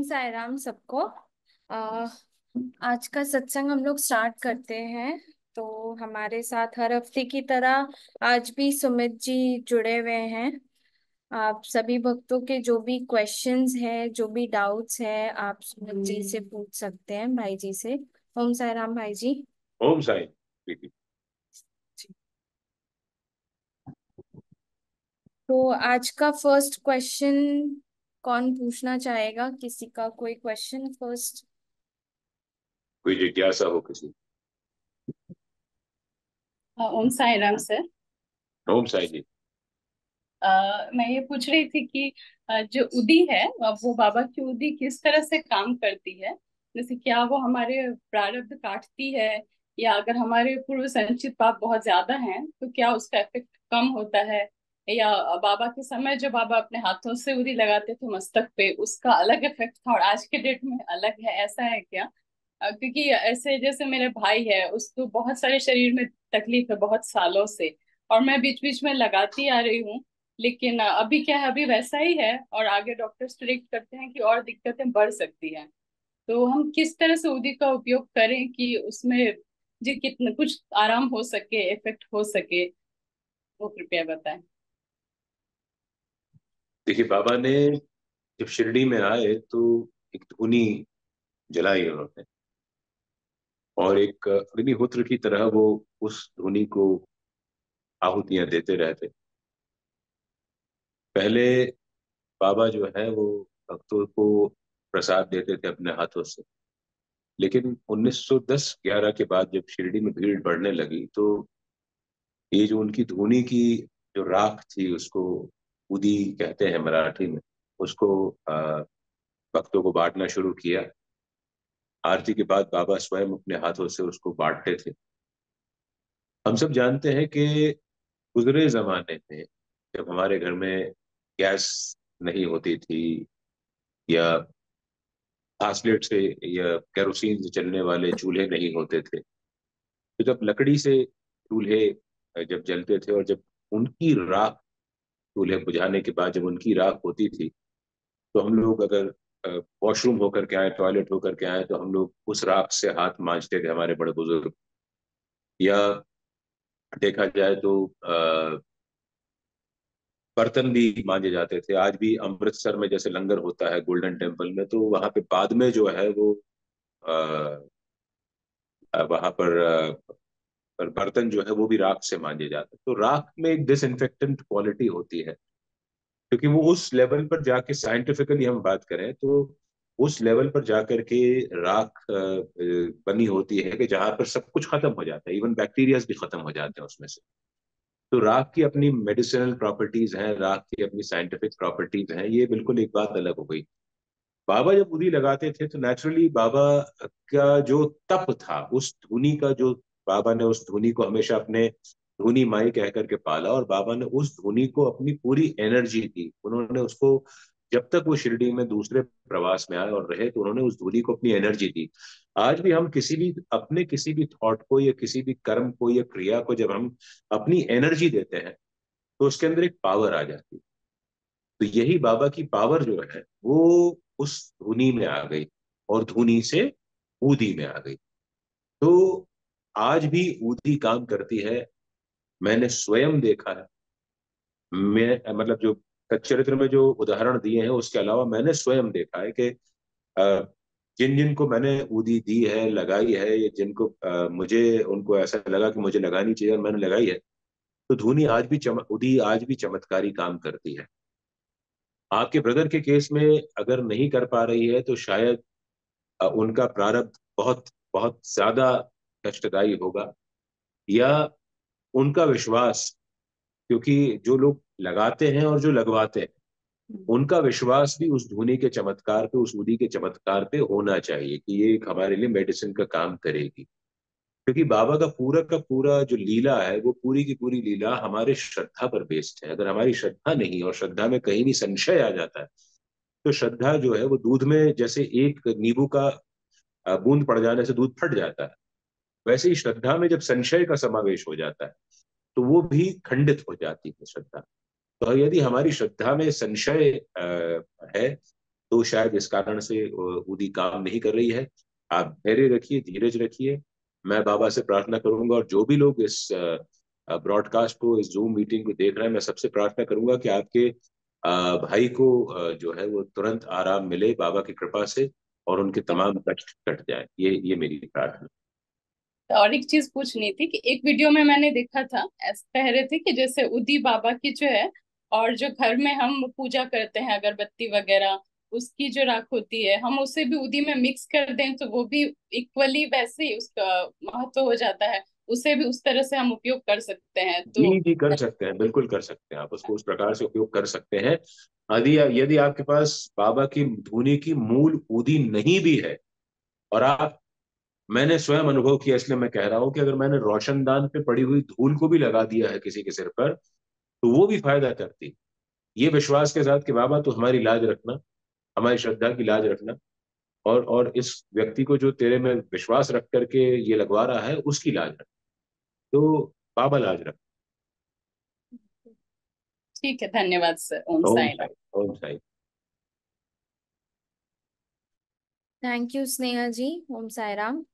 ओम साईराम सबको। आ, आज का सत्संग हम लोग स्टार्ट करते हैं। तो हमारे साथ हर हफ्ते की तरह आज भी सुमित जी जुड़े हुए हैं। आप सभी भक्तों के जो भी क्वेश्चंस हैं, जो भी डाउट्स हैं, आप सुमित जी से पूछ सकते हैं, भाई जी से। ओम साईराम भाई जी। ओम साई। प्रीति। तो आज का फर्स्ट क्वेश्चन कौन पूछना चाहेगा? किसी का कोई क्वेश्चन फर्स्ट? कोई जिज्ञासा हो किसी। ओम साई राम सर। ओम साई जी। मैं ये पूछ रही थी कि जो उदी है, वो बाबा की उदी किस तरह से काम करती है। जैसे क्या वो हमारे प्रारब्ध काटती है, या अगर हमारे पूर्व संचित पाप बहुत ज्यादा हैं तो क्या उसका इफेक्ट कम होता है, या बाबा के समय जो बाबा अपने हाथों से उदी लगाते थे मस्तक पे, उसका अलग इफेक्ट था और आज के डेट में अलग है, ऐसा है क्या? क्योंकि ऐसे जैसे मेरे भाई है, उसको बहुत सारे शरीर में तकलीफ है बहुत सालों से, और मैं बीच बीच में लगाती आ रही हूँ। लेकिन अभी क्या है, अभी वैसा ही है, और आगे डॉक्टर स्ट्रिक्ट करते हैं कि और दिक्कतें बढ़ सकती हैं। तो हम किस तरह से उदी का उपयोग करें कि उसमें जी कितना कुछ आराम हो सके, इफेक्ट हो सके, वो कृपया बताएं। देखिए, बाबा ने जब शिरडी में आए तो एक धूनी जलाई उन्होंने, और एक अग्निहोत्र की तरह वो उस धूनी को आहुतियां देते रहते। पहले बाबा जो है वो भक्तों को प्रसाद देते थे अपने हाथों से, लेकिन 1910-11 के बाद जब शिरडी में भीड़ बढ़ने लगी तो ये जो उनकी धूनी की जो राख थी, उसको उदी कहते हैं मराठी में, उसको भक्तों को बांटना शुरू किया। आरती के बाद बाबा स्वयं अपने हाथों से उसको बांटते थे। हम सब जानते हैं कि गुजरे जमाने में जब हमारे घर में गैस नहीं होती थी, या घासलेट से या केरोसिन से चलने वाले चूल्हे नहीं होते थे, तो जब लकड़ी से चूल्हे जब जलते थे, और जब उनकी राख, चूल्हे बुझाने के बाद जब उनकी राख होती थी, तो हम लोग अगर वॉशरूम होकर के आए, टॉयलेट होकर के आए, तो हम लोग उस राख से हाथ मांजते थे, हमारे बड़े बुजुर्ग। या देखा जाए तो बर्तन भी मांजे जाते थे। आज भी अमृतसर में जैसे लंगर होता है गोल्डन टेम्पल में, तो वहां पे बाद में जो है वो वहां पर बर्तन जो है वो भी राख से मांजे जाते हैं। तो राख में एक डिसइंफेक्टेंट क्वालिटी होती है, क्योंकि वो उस लेवल पर जाके, साइंटिफिकली हम बात करें तो उस लेवल पर जाकर के राख बनी होती है कि जहां पर सब कुछ खत्म हो जाता है, इवन बैक्टीरियाज भी खत्म हो जाते हैं उसमें से। तो राख की अपनी मेडिसिनल प्रॉपर्टीज हैं, राख की अपनी साइंटिफिक प्रॉपर्टीज हैं, ये बिल्कुल एक बात अलग हो गई। बाबा जब उदी लगाते थे तो नेचुरली बाबा का जो तप था, उस धुनी का जो, बाबा ने उस धुनी को हमेशा अपने धुनी माई कह करके पाला, और बाबा ने उस धुनी को अपनी पूरी एनर्जी दी। उन्होंने उसको, जब तक वो शिरडी में दूसरे प्रवास में आए और रहे, तो उन्होंने उस धुनी को अपनी एनर्जी दी। आज भी हम किसी भी अपने किसी भी थॉट को या किसी भी कर्म को या क्रिया को जब हम अपनी एनर्जी देते हैं, तो उसके अंदर एक पावर आ जाती है। तो यही बाबा की पावर जो है वो उस धुनी में आ गई, और धुनी से ऊदी में आ गई। तो आज भी ऊदी काम करती है। मैंने स्वयं देखा है। मैं मतलब जो सच्चरित्र में जो उदाहरण दिए हैं उसके अलावा मैंने स्वयं देखा है कि जिन जिन को मैंने ऊदी दी है, लगाई है, या जिनको मुझे उनको ऐसा लगा कि मुझे लगानी चाहिए और मैंने लगाई है, तो धुनी आज भी ऊदी आज भी चमत्कारी काम करती है। आपके ब्रदर के केस में अगर नहीं कर पा रही है तो शायद उनका प्रारब्ध बहुत बहुत ज्यादा कष्टदायी होगा, या उनका विश्वास, क्योंकि जो लोग लगाते हैं और जो लगवाते हैं, उनका विश्वास भी उस धुनी के चमत्कार पे, उस उदी के चमत्कार पे होना चाहिए कि ये एक हमारे लिए मेडिसिन का काम करेगी। क्योंकि बाबा का पूरा जो लीला है, वो पूरी की पूरी लीला हमारे श्रद्धा पर बेस्ड है। अगर हमारी श्रद्धा नहीं, और श्रद्धा में कहीं भी संशय आ जाता है, तो श्रद्धा जो है वो दूध में जैसे एक नींबू का बूंद पड़ जाने से दूध फट जाता है, वैसे ही श्रद्धा में जब संशय का समावेश हो जाता है तो वो भी खंडित हो जाती है श्रद्धा। तो यदि हमारी श्रद्धा में संशय है, तो शायद इस कारण से उदी काम नहीं कर रही है। आप धैर्य रखिए, धीरज रखिए। मैं बाबा से प्रार्थना करूंगा, और जो भी लोग इस ब्रॉडकास्ट को, इस जूम मीटिंग को देख रहे हैं, मैं सबसे प्रार्थना करूंगा कि आपके भाई को जो है वो तुरंत आराम मिले बाबा की कृपा से, और उनके तमाम कष्ट कट जाए। ये मेरी प्रार्थना। और एक चीज पूछनी थी कि एक वीडियो में मैंने देखा था, ऐसे कह रहे थे कि जैसे उदी बाबा की जो है, और जो घर में हम पूजा करते हैं अगरबत्ती वगैरह, उसकी जो राख होती है, हम उसे भी उदी में मिक्स कर दें तो वो भी इक्वली वैसे ही उसका महत्व हो जाता है। उसे भी उस तरह से हम उपयोग कर सकते हैं तो। जी जी, कर सकते हैं, बिल्कुल कर सकते हैं, आप उसको उस प्रकार से उपयोग कर सकते हैं। यदि यदि आपके पास बाबा की धुनी की मूल ऊदी नहीं भी है, और आप, मैंने स्वयं अनुभव किया इसलिए मैं कह रहा हूं कि अगर मैंने रोशनदान पे पड़ी हुई धूल को भी लगा दिया है किसी के सिर पर, तो वो भी फायदा करती। ये विश्वास के साथ कि बाबा तो हमारी लाज रखना, हमारी श्रद्धा की लाज रखना, और इस व्यक्ति को जो तेरे में विश्वास रख करके ये लगवा रहा है उसकी लाज रख। तो बाबा लाज रख। ठीक है, धन्यवाद sir. Om Om Sai Ram. Sai. Om Sai. Thank you Sneha ji. Om Sai Ram.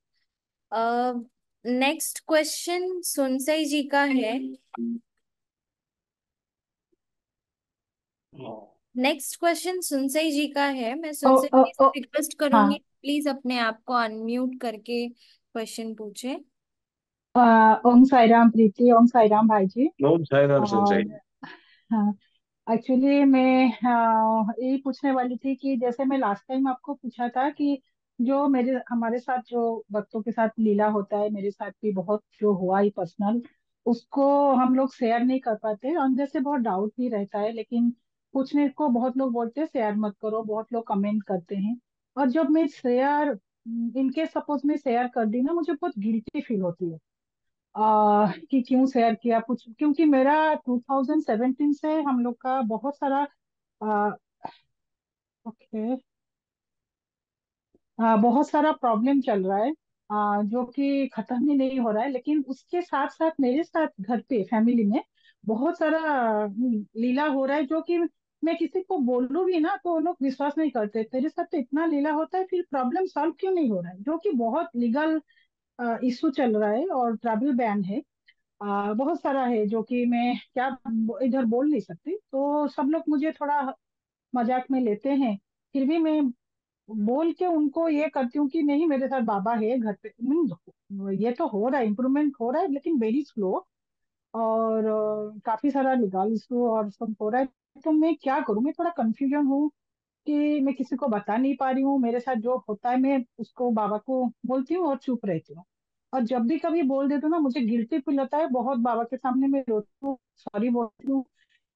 Next question Sunsai ji का है। नेक्स्ट क्वेश्चन सुनसई जी का है। मैं ओ सुनसई ओ जी से ओ रिक्वेस्ट हाँ। करूंगी, प्लीज अपने आप को अनम्यूट करके क्वेश्चन पूछे। ओम साई राम प्रीति, ओम साई राम भाई जी। ओम साई राम और संसाई। हाँ, एक्चुअली मैं यही पूछने वाली थी कि जैसे मैं लास्ट टाइम आपको पूछा था कि जो मेरे हमारे साथ जो भक्तों के साथ लीला होता है, मेरे साथ भी बहुत जो हुआ ही पर्सनल, उसको हम लोग शेयर नहीं कर पाते। अंदर से बहुत डाउट भी रहता है, लेकिन पूछने को बहुत लोग बोलते हैं शेयर मत करो, बहुत लोग कमेंट करते हैं। और जब मैं शेयर, इनके सपोज में शेयर कर दी ना, मुझे बहुत गिल्टी फील होती है कि क्यों शेयर किया कुछ, क्योंकि मेरा 2017 से हम लोग का बहुत सारा ओके बहुत सारा प्रॉब्लम चल रहा है, जो कि खत्म ही नहीं हो रहा है। लेकिन उसके साथ साथ मेरे साथ घर पे फैमिली में बहुत सारा लीला हो रहा है, जो कि मैं किसी को बोलूं भी ना तो वो लोग विश्वास नहीं करते। तेरे साथ तो इतना लीला होता है, फिर प्रॉब्लम सॉल्व क्यों नहीं हो रहा है, जो कि बहुत लीगल इशू चल रहा है और ट्रैवल बैन है। बहुत सारा है जो कि मैं क्या इधर बोल नहीं सकती, तो सब लोग मुझे थोड़ा मजाक में लेते हैं। फिर भी मैं बोल के उनको ये करती हूँ कि नहीं, मेरे साथ बाबा है घर पे। ये तो हो रहा है, इम्प्रूवमेंट हो रहा है, लेकिन वेरी स्लो। और काफी सारा लीगल इशू और सब हो रहा है। तो मैं क्या करूँ, मैं थोड़ा कंफ्यूजन हूँ कि मैं किसी को बता नहीं पा रही हूँ। मेरे साथ जो होता है मैं उसको बाबा को बोलती हूँ और चुप रहती हूँ। और जब भी कभी बोल देती हूँ ना, मुझे गिल्टी फील होता है बहुत। बाबा के सामने मैं रोती हूँ, सॉरी बोलती हूँ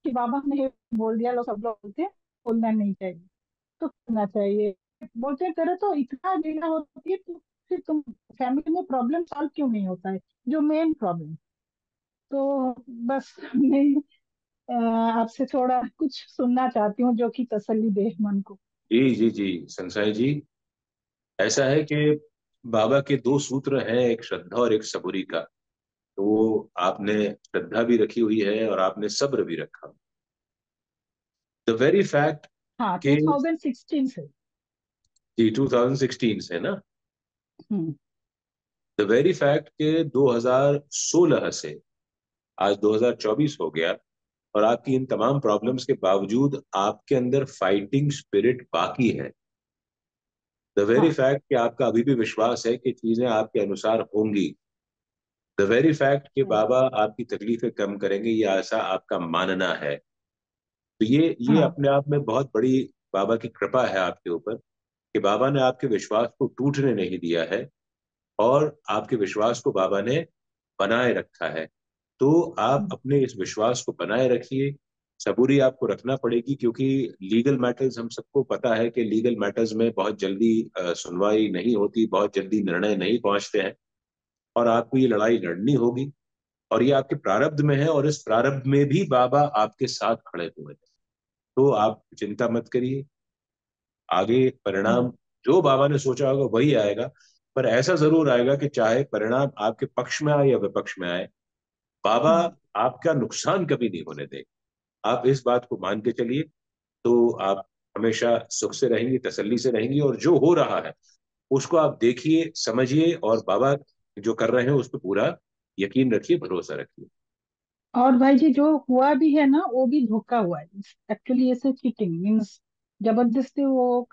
कि बाबा ने बोल दिया। लोग सब लोग बोलते हैं बोलना नहीं चाहिए, तो करना चाहिए। बोलते हैं तेरे तो इतना लीला होती है, तो फिर तुम फैमिली में प्रॉब्लम सॉल्व क्यों नहीं होता है, जो मेन प्रॉब्लम। तो बस मैं आपसे थोड़ा कुछ सुनना चाहती हूँ जो कि तसल्ली दे मन को। जी जी जी, संसाई जी, ऐसा है कि बाबा के दो सूत्र हैं, एक श्रद्धा और एक सबूरी का। तो आपने श्रद्धा भी रखी हुई है और आपने सब्र भी रखा। द वेरी फैक्ट हाँ, के, 2016 से। जी 2016 से ना, हम्म। द वेरी फैक्ट के 2016 से आज 2024 हो गया, और आपकी इन तमाम प्रॉब्लम्स के बावजूद आपके अंदर फाइटिंग स्पिरिट बाकी है। द वेरी हाँ। फैक्ट कि आपका अभी भी विश्वास है कि चीजें आपके अनुसार होंगी। द वेरी फैक्ट कि हम्म। बाबा आपकी तकलीफें कम करेंगे, ये ऐसा आपका मानना है। तो ये हाँ। अपने आप में बहुत बड़ी बाबा की कृपा है आपके ऊपर, कि बाबा ने आपके विश्वास को टूटने नहीं दिया है, और आपके विश्वास को बाबा ने बनाए रखा है। तो आप हम्म। अपने इस विश्वास को बनाए रखिए। सबूरी आपको रखना पड़ेगी, क्योंकि लीगल मैटर्स, हम सबको पता है कि लीगल मैटर्स में बहुत जल्दी सुनवाई नहीं होती, बहुत जल्दी निर्णय नहीं पहुंचते हैं, और आपको ये लड़ाई लड़नी होगी। और ये आपके प्रारब्ध में है, और इस प्रारब्ध में भी बाबा आपके साथ खड़े हुए हैं। तो आप चिंता मत करिए, आगे हम्म। परिणाम जो बाबा ने सोचा होगा वही आएगा। पर ऐसा जरूर आएगा कि चाहे परिणाम आपके पक्ष में आए या विपक्ष में आए, बाबा हम्म। आपका नुकसान कभी नहीं होने देगा। आप इस बात को मान के चलिए। तो आप हमेशा सुख से रहेंगी, तसल्ली से रहेंगी, और जो हो रहा है उसको आप देखिए, समझिए, और बाबा जो कर रहे हैं उस पर पूरा यकीन रखिए, भरोसा रखिए। और भाई जी जो हुआ भी है ना वो भी धोखा हुआ है। एक्चुअली ऐसे चीटिंग मीन्स जबरदस्ती वो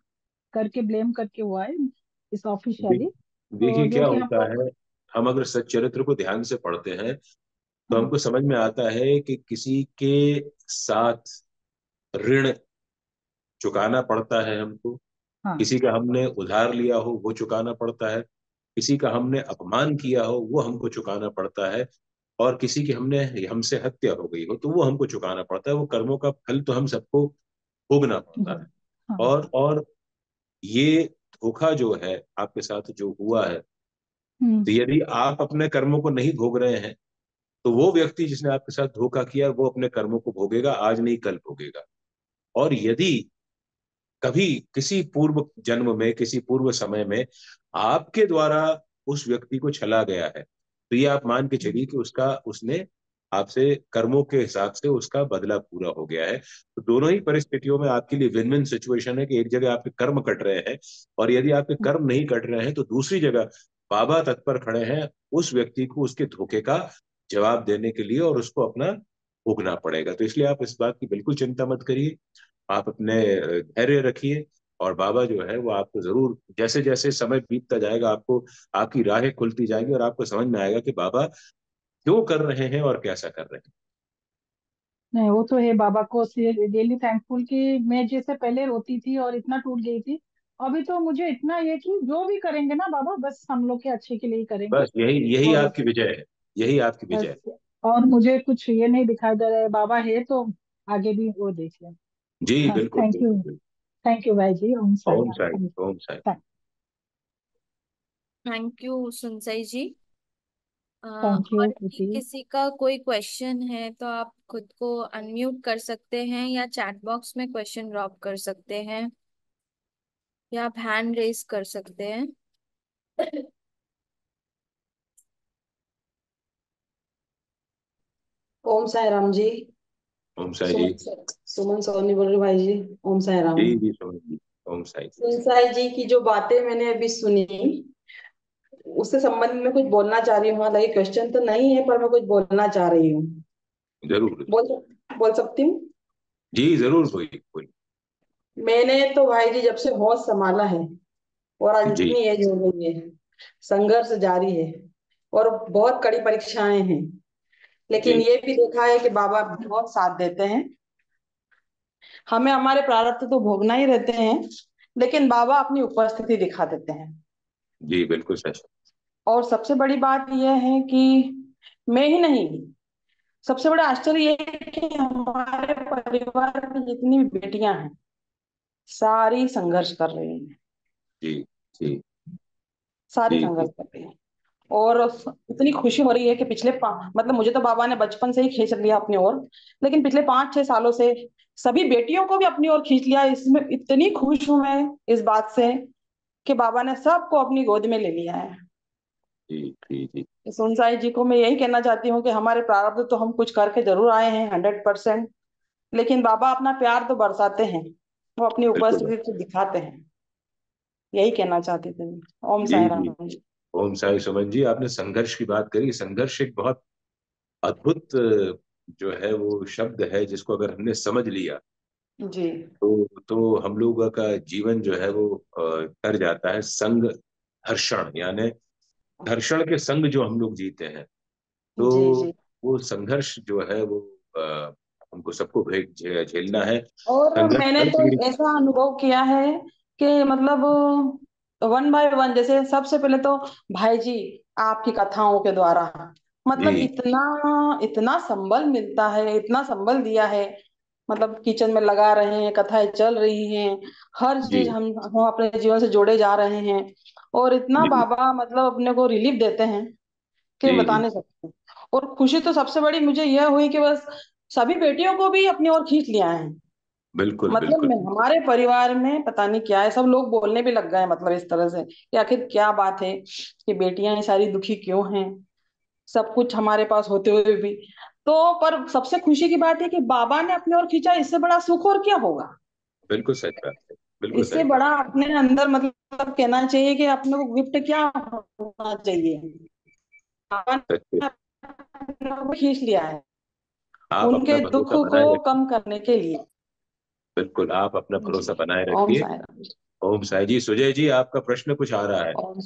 करके ब्लेम करके हुआ है इस दे- ऑफिशियली। तो देखिए जो क्या कि हम होता लोग। है, हम अगर सच्चरित्र को ध्यान से पढ़ते हैं तो हाँ हमको समझ में आता है कि किसी के साथ ऋण चुकाना पड़ता है हमको, हाँ किसी का हमने उधार लिया हो वो चुकाना पड़ता है, किसी का हमने अपमान किया हो वो हमको चुकाना पड़ता है, और किसी की हमने हमसे हत्या हो गई हो तो वो हमको चुकाना पड़ता है। वो कर्मों का फल तो हम सबको भोगना पड़ता है। हाँ और ये धोखा जो है आपके साथ जो हुआ है, हम्म तो यदि आप अपने कर्मों को नहीं भोग रहे हैं तो वो व्यक्ति जिसने आपके साथ धोखा किया वो अपने कर्मों को भोगेगा, आज नहीं कल भोगेगा। और यदि कभी किसी पूर्व जन्म में, किसी पूर्व समय में आपके द्वारा उस व्यक्ति को छला गया है, तो ये आप मान के चलिए कि उसका उसने आपसे कर्मों के हिसाब से उसका बदला पूरा हो गया है। तो दोनों ही परिस्थितियों में आपके लिए विन विन सिचुएशन है कि एक जगह आपके कर्म कट रहे हैं, और यदि आपके कर्म नहीं कट रहे हैं तो दूसरी जगह बाबा तत्पर खड़े हैं उस व्यक्ति को उसके धोखे का जवाब देने के लिए, और उसको अपना भोगना पड़ेगा। तो इसलिए आप इस बात की बिल्कुल चिंता मत करिए, आप अपने धैर्य रखिए, और बाबा जो है वो आपको जरूर, जैसे जैसे समय बीतता जाएगा, आपको आपकी राहें खुलती जाएंगी और आपको समझ में आएगा कि बाबा क्यों कर रहे हैं और कैसा कर रहे हैं। नहीं वो तो है बाबा को रियली थैंकफुल कि मैं जैसे पहले रोती थी और इतना टूट गई थी। अभी तो मुझे इतना ये कि जो भी करेंगे ना बाबा बस हम लोग के अच्छे के लिए ही करेंगे। बस यही यही और आपकी विजय है, यही आपकी विजय बस है। और मुझे कुछ ये नहीं दिखाई दे रहा है बाबा है तो आगे भी वो देख लें। जी हाँ बिल्कुल थैंक यू। बिल्कुल बिल्कुल। थैंक यू भाई जी Om Sai Om Ram Sai, thank Om Sai. Thank you Sunsai ji. यू और भी प्रीति। किसी का कोई क्वेश्चन है तो आप खुद को अनम्यूट कर सकते हैं या चैट बॉक्स में क्वेश्चन ड्रॉप कर सकते हैं या आप हैंड रेज कर सकते हैं। ओम साई राम जी। ओम साई जी। सुमन सुमन सोनी बोल रही भाई जी। ओम साई राम। जी जी सोम जी। ओम साई। सुन साई जी की जो बातें मैंने अभी सुनी उससे संबंध में कुछ बोलना चाह रही हूँ। हालांकि क्वेश्चन तो नहीं है पर मैं कुछ बोलना चाह रही हूँ। जरूर। बोल बोल सकती हूँ। जी जरूर, कोई कोई। मैंने तो भाई जी जब से होश संभाला है और आज जी इतनी एज हो गई है, संघर्ष जारी है और बहुत कड़ी परीक्षाएं हैं। लेकिन जी ये भी देखा है कि बाबा बहुत साथ देते हैं। हमें हमारे प्रारब्ध तो भोगना ही रहते हैं, लेकिन बाबा अपनी उपस्थिति दिखा देते हैं। जी बिल्कुल सच। और सबसे बड़ी बात यह है कि मैं ही नहीं, सबसे बड़ा आश्चर्य ये है कि हमारे परिवार में जितनी भी बेटियां हैं सारी संघर्ष कर रही हैं। जी जी सारी जी जी संघर्ष कर रही हैं। और इतनी खुशी हो रही है कि मतलब मुझे तो बाबा ने बचपन से ही खींच लिया अपनी ओर, लेकिन पिछले 5-6 सालों से सभी बेटियों को भी अपनी ओर खींच लिया। इसमें इतनी खुश हूं मैं इस बात से कि बाबा ने सबको अपनी गोद में ले लिया है। जी जी जी। सुनसाई जी को मैं यही कहना चाहती हूँ कि हमारे प्रारब्ध तो हम कुछ करके जरूर आए हैं 100%, लेकिन बाबा अपना प्यार तो बरसाते हैं, वो अपनी बिल्कुल। उपस्थिति तो दिखाते हैं। यही कहना चाहती थी मैं। ओम जी साई जी। राम जी। ओम साई सुमन जी, आपने संघर्ष की बात करी। संघर्ष एक बहुत अद्भुत जो है वो शब्द है, जिसको अगर हमने समझ लिया जी तो हम लोगों का जीवन जो है वो तर जाता है संग हर्षण, यानी घर्षण के संग जो हम लोग जीते हैं। तो जी जी। वो संघर्ष जो है वो अ, हमको सबको झेलना है। और संघर्ष मैंने हर तो पीढ़ी। ऐसा अनुभव किया है कि मतलब वन बाय वन, जैसे सबसे पहले तो भाई जी आपकी कथाओं के द्वारा मतलब जी इतना इतना संबल मिलता है, इतना संबल दिया है। मतलब किचन में लगा रहे हैं, कथाएं चल रही हैं, हर चीज जी हम अपने जीवन से जोड़े जा रहे हैं। और इतना जी बाबा मतलब अपने को रिलीफ देते हैं कि जी बता जी। नहीं सकते। और खुशी तो सबसे बड़ी मुझे यह हुई कि बस सभी बेटियों को भी अपनी ओर खींच लिया है। बिल्कुल मतलब बिल्कुल मैं बिल्कुल। हमारे परिवार में पता नहीं क्या है, सब लोग बोलने भी लग गए हैं मतलब इस तरह से कि आखिर क्या बात है कि बेटियां ये सारी दुखी क्यों हैं, सब कुछ हमारे पास होते हुए भी। तो पर सबसे खुशी की बात है कि बाबा ने अपनी ओर खींचा, इससे बड़ा सुख और क्या होगा। बिल्कुल सच बात है, बिल्कुल इससे सच बात। बड़ा अपने अंदर मतलब कहना चाहिए कि अपने को गिफ्ट क्या होना चाहिए। भगवान सच में। ने अपने को खींच लिया है आप अपना उनके दुख भरोसा बनाए को रखिए। कम करने के लिए। बिल्कुल, आप अपना जी। भरोसा बनाए ओम रखिए। साई राम। ओम साई जी। सुजय जी, आपका प्रश्न कुछ आ रहा है? ओम।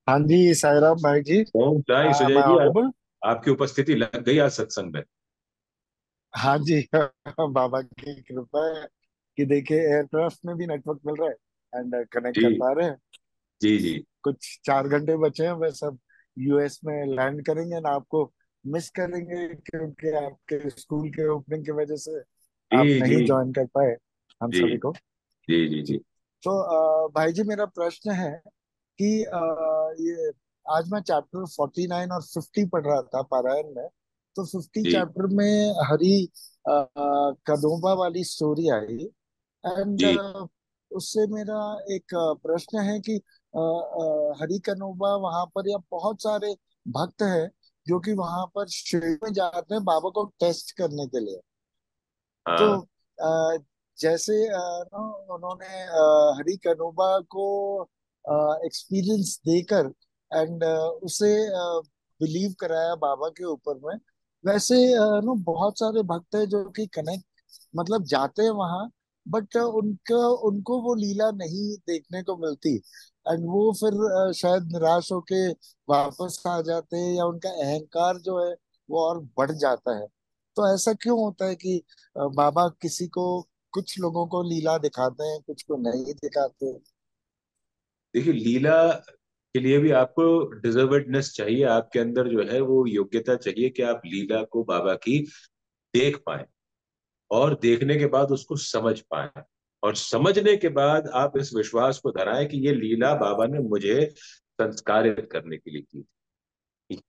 हाँ जी, साईराम भाई जी। ओम साई सुजय मैं जी, ऑडिबल? आपकी उपस्थिति लग गई आज सत्संग में। हाँ जी। बाबा की कृपा है कि देखिए एयरक्राफ्ट में भी नेटवर्क मिल रहा है एंड कनेक्ट कर जी पा रहे हैं। जी जी। कुछ 4 घंटे बचे हैं, बस अब यूएस में लैंड करेंगे ना, आपको मिस करेंगे क्योंकि आपके स्कूल के ओपनिंग की वजह से आप जी जी नहीं ज्वाइन कर पाए हम जी सभी को। जी जी जी तो भाई जी मेरा प्रश्न है कि ये आज मैं चैप्टर 49 और 50 पढ़ रहा था पारायण में। तो 50 जी चैप्टर में हरि कदोबा वाली स्टोरी आई एंड जी। उससे मेरा एक प्रश्न है कि हरि कनोबा वहां पर या बहुत सारे भक्त हैं जो कि वहां पर शिविर में जाते हैं बाबा को टेस्ट करने के लिए। तो हाँ अ, जैसे उन्होंने हरि कनोबा को एक्सपीरियंस देकर एंड उसे बिलीव कराया बाबा के ऊपर में, वैसे नो बहुत सारे भक्त हैं जो कि कनेक्ट मतलब जाते हैं वहां, बट उनका उनको वो लीला नहीं देखने को मिलती एंड वो फिर शायद निराश होके वापस आ जाते हैं या उनका अहंकार जो है वो और बढ़ जाता है। तो ऐसा क्यों होता है कि बाबा किसी को कुछ लोगों को लीला दिखाते हैं कुछ को नहीं दिखाते? देखिए, लीला के लिए भी आपको डिजर्वेडनेस चाहिए, आपके अंदर जो है वो योग्यता चाहिए कि आप लीला को बाबा की देख पाए, और देखने के बाद उसको समझ पाए, और समझने के बाद आप इस विश्वास को धराएं कि ये लीला बाबा ने मुझे संस्कारित करने के लिए की थी।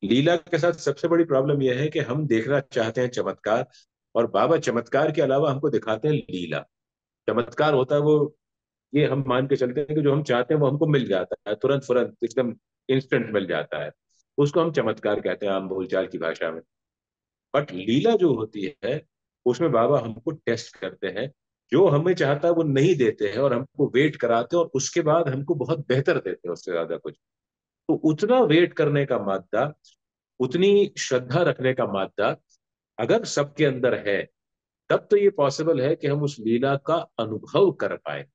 लीला के साथ सबसे बड़ी प्रॉब्लम यह है कि हम देखना चाहते हैं चमत्कार, और बाबा चमत्कार के अलावा हमको दिखाते हैं लीला। चमत्कार होता है वो, ये हम मान के चलते हैं कि जो हम चाहते हैं वो हमको मिल जाता है, तुरंत फुरंत एकदम इंस्टेंट मिल जाता है, उसको हम चमत्कार कहते हैं आम बोलचाल की भाषा में। बट लीला जो होती है, उसमें बाबा हमको टेस्ट करते हैं, जो हमें चाहता है वो नहीं देते हैं, और हमको वेट कराते हैं, और उसके बाद हमको बहुत बेहतर देते हैं, उससे ज्यादा कुछ। तो उतना वेट करने का मादा, उतनी श्रद्धा रखने का मादा अगर सबके अंदर है, तब तो ये पॉसिबल है कि हम उस लीला का अनुभव कर पाए।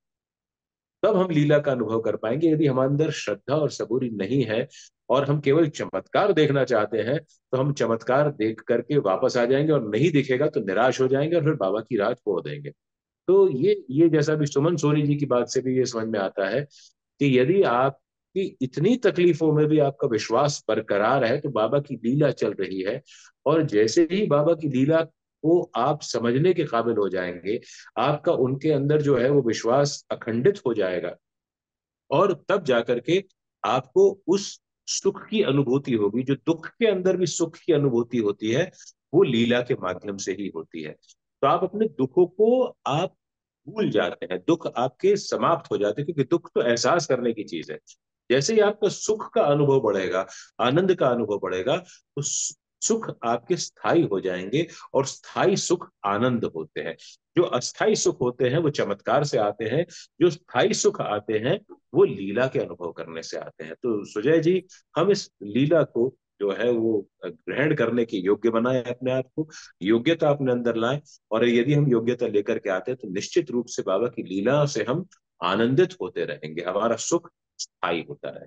तब हम लीला का अनुभव कर पाएंगे। यदि हमारे अंदर श्रद्धा और सबूरी नहीं है, और हम केवल चमत्कार देखना चाहते हैं, तो हम चमत्कार देख करके वापस आ जाएंगे, और नहीं दिखेगा तो निराश हो जाएंगे, और फिर बाबा की राह छोड़ देंगे। तो ये जैसा भी सुमन सोनी जी की बात से भी ये समझ में आता है कि यदि आपकी इतनी तकलीफों में भी आपका विश्वास बरकरार है, तो बाबा की लीला चल रही है। और जैसे ही बाबा की लीला को आप समझने के काबिल हो जाएंगे, आपका उनके अंदर जो है वो विश्वास अखंडित हो जाएगा, और तब जाकर के आपको उस सुख की अनुभूति होगी। जो दुख के अंदर भी सुख की अनुभूति होती है, वो लीला के माध्यम से ही होती है। तो आप अपने दुखों को आप भूल जाते हैं, दुख आपके समाप्त हो जाते हैं, क्योंकि दुख तो एहसास करने की चीज है। जैसे ही आपका सुख का अनुभव बढ़ेगा, आनंद का अनुभव बढ़ेगा, तो सुख आपके स्थायी हो जाएंगे, और स्थायी सुख आनंद होते हैं। जो अस्थाई सुख होते हैं वो चमत्कार से आते हैं, जो स्थायी सुख आते हैं वो लीला के अनुभव करने से आते हैं। तो सुजय जी, हम इस लीला को जो है वो ग्रहण करने के योग्य बनाए अपने आप को, योग्यता अपने अंदर लाएं। और यदि हम योग्यता लेकर के आते हैं, तो निश्चित रूप से बाबा की लीला से हम आनंदित होते रहेंगे, हमारा सुख स्थायी होता है।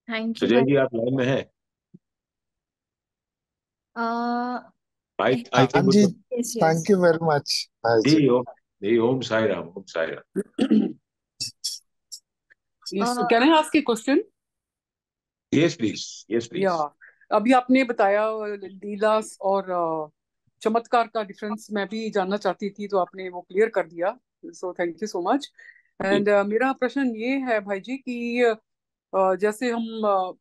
थैंक यू सुजय भाई। जी, आप लाइन में हैं? आ, आई हाँ थिंक जी, उसको। Yes yes. Thank you very much भाई जी जी। ओम, जी Om Sai Ram, Om Sai Ram. Yes, can I ask a question? Yes please, yes या प्लीज। अभी आपने बताया लीला और चमत्कार का डिफरेंस मैं भी जानना चाहती थी, तो आपने वो क्लियर कर दिया। So thank you so much. जी एंड मेरा प्रश्न ये है भाई जी कि जैसे हम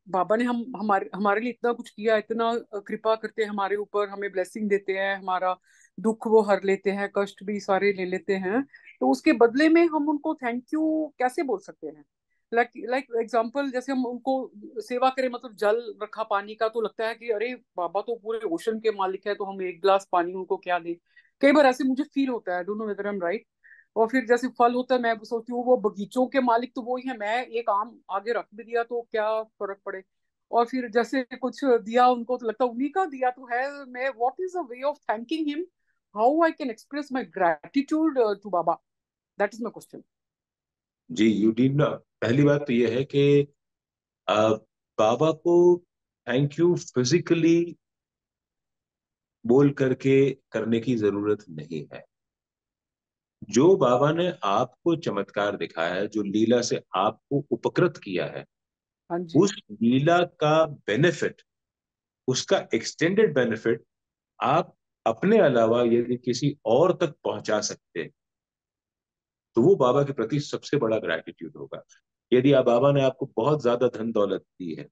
बाबा ने हम हमारे हमारे लिए इतना कुछ किया, इतना कृपा करते हैं हमारे ऊपर, हमें ब्लेसिंग देते हैं, हमारा दुख वो हर लेते हैं, कष्ट भी सारे ले लेते हैं, तो उसके बदले में हम उनको थैंक यू कैसे बोल सकते हैं? लाइक एग्जाम्पल, जैसे हम उनको सेवा करें, मतलब जल रखा पानी का, तो लगता है कि अरे बाबा तो पूरे ओशन के मालिक है, तो हम एक गिलास पानी उनको क्या दें। कई बार ऐसे मुझे फील होता है, don't know whether I am right. और फिर जैसे फल होता है, मैं सोचती हूँ वो बगीचों के मालिक तो वो ही है, मैं एक आम आगे रख भी दिया तो क्या फर्क पड़े। और फिर जैसे कुछ दिया उनको तो लगता है उन्हीं का दिया तो है। मैं what is a way of thanking him, how I can express my gratitude to Baba, that is my question. जी, यू डीड ना, पहली बात तो यह है कि आ, बाबा को थैंक यू फिजिकली बोल करके करने की जरूरत नहीं है। जो बाबा ने आपको चमत्कार दिखाया है, जो लीला से आपको उपकृत किया है, हाँ जी। उस लीला का बेनिफिट, उसका एक्सटेंडेड बेनिफिट आप अपने अलावा यदि किसी और तक पहुंचा सकते हैं, तो वो बाबा के प्रति सबसे बड़ा ग्रैटिट्यूड होगा। यदि आप, बाबा ने आपको बहुत ज्यादा धन दौलत दी है,